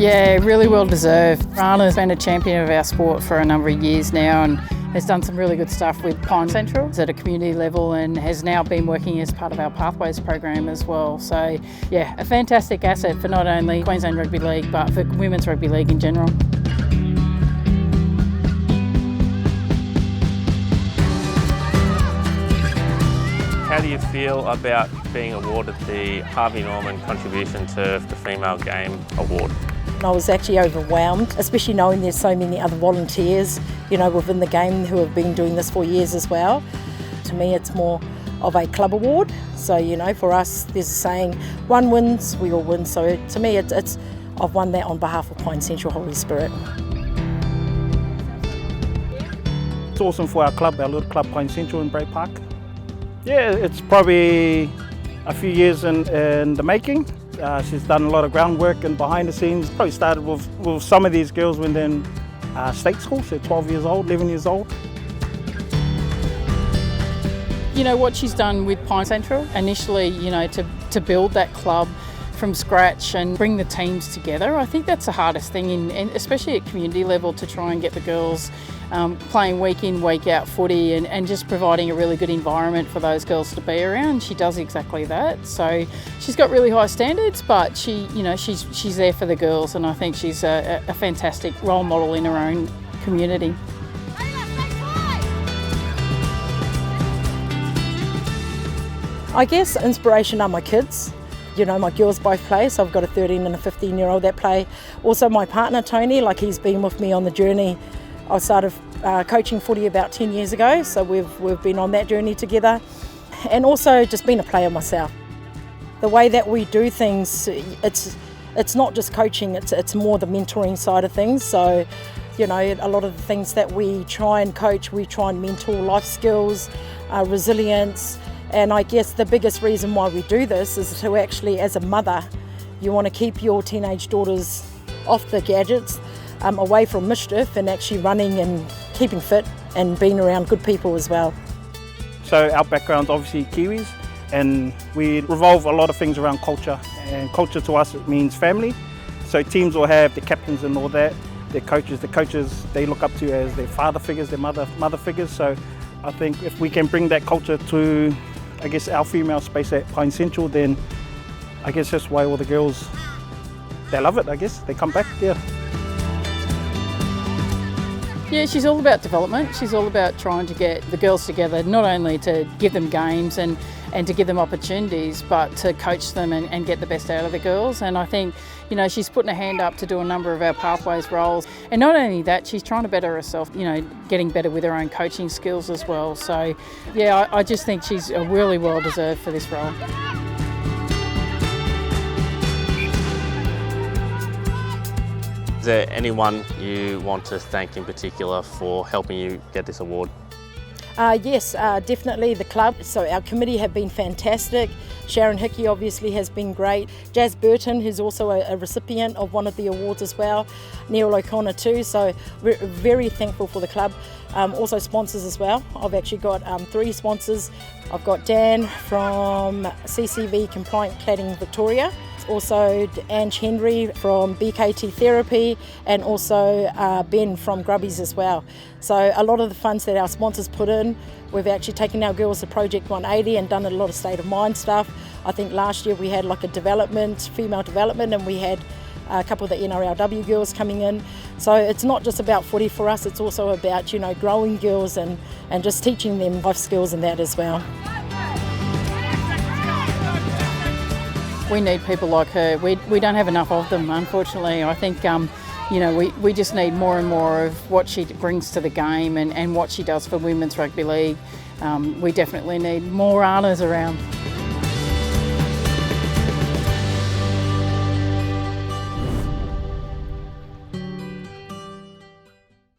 Yeah, really well deserved. Ana's been a champion of our sport for a number of years now and has done some really good stuff with Pine Central at a community level and has now been working as part of our Pathways program as well. So yeah, a fantastic asset for not only Queensland Rugby League but for Women's Rugby League in general. How do you feel about being awarded the Harvey Norman Contribution to the Female Game Award? I was actually overwhelmed, especially knowing there's so many other volunteers, within the game who have been doing this for years as well. To me, it's more of a club award. So, for us, there's a saying, one wins, we all win. So to me, I've won that on behalf of Pine Central Holy Spirit. It's awesome for our club, our little club Pine Central in Bray Park. Yeah, it's probably a few years in the making. She's done a lot of groundwork and behind the scenes. Probably started with some of these girls when they're in state school, so 12 years old, 11 years old. What she's done with Pine Central initially, to build that club from scratch and bring the teams together. I think that's the hardest thing, especially at community level, to try and get the girls playing week in, week out footy and just providing a really good environment for those girls to be around. She does exactly that. So she's got really high standards, but she's there for the girls, and I think she's a fantastic role model in her own community. I guess inspiration are my kids. My girls both play, so I've got a 13 and a 15-year-old that play. Also my partner Tony, he's been with me on the journey. I started coaching footy about 10 years ago, so we've been on that journey together. And also just being a player myself. The way that we do things, it's not just coaching, it's more the mentoring side of things. So, a lot of the things that we try and coach, we try and mentor life skills, resilience. And I guess the biggest reason why we do this is to actually, as a mother, you want to keep your teenage daughters off the gadgets, away from mischief, and actually running and keeping fit and being around good people as well. So our background's obviously Kiwis, and we revolve a lot of things around culture. And culture to us, it means family. So teams will have the captains and all that, their coaches. The coaches they look up to as their father figures, their mother figures. So I think if we can bring that culture to our female space at Pine Central, then I guess that's why all the girls, they love it, They come back, yeah. Yeah, she's all about development. She's all about trying to get the girls together, not only to give them games and to give them opportunities, but to coach them and get the best out of the girls. And I think, she's putting her hand up to do a number of our Pathways roles. And not only that, she's trying to better herself, getting better with her own coaching skills as well. So, yeah, I just think she's really well deserved for this role. Is there anyone you want to thank in particular for helping you get this award? Yes, definitely the club. So our committee have been fantastic. Sharon Hickey obviously has been great. Jazz Burton, who's also a recipient of one of the awards as well. Neil O'Connor too, so we're very thankful for the club. Also sponsors as well. I've actually got 3 sponsors. I've got Dan from CCV Compliant Cladding Victoria. Also Ange Henry from BKT Therapy, and also Ben from Grubbies as well. So a lot of the funds that our sponsors put in, we've actually taken our girls to Project 180 and done a lot of state of mind stuff. I think last year we had a female development, and we had a couple of the NRLW girls coming in. So it's not just about footy for us, it's also about growing girls and just teaching them life skills and that as well. We need people like her. We don't have enough of them, unfortunately. I think we just need more and more of what she brings to the game and what she does for Women's Rugby League. We definitely need more Anas around.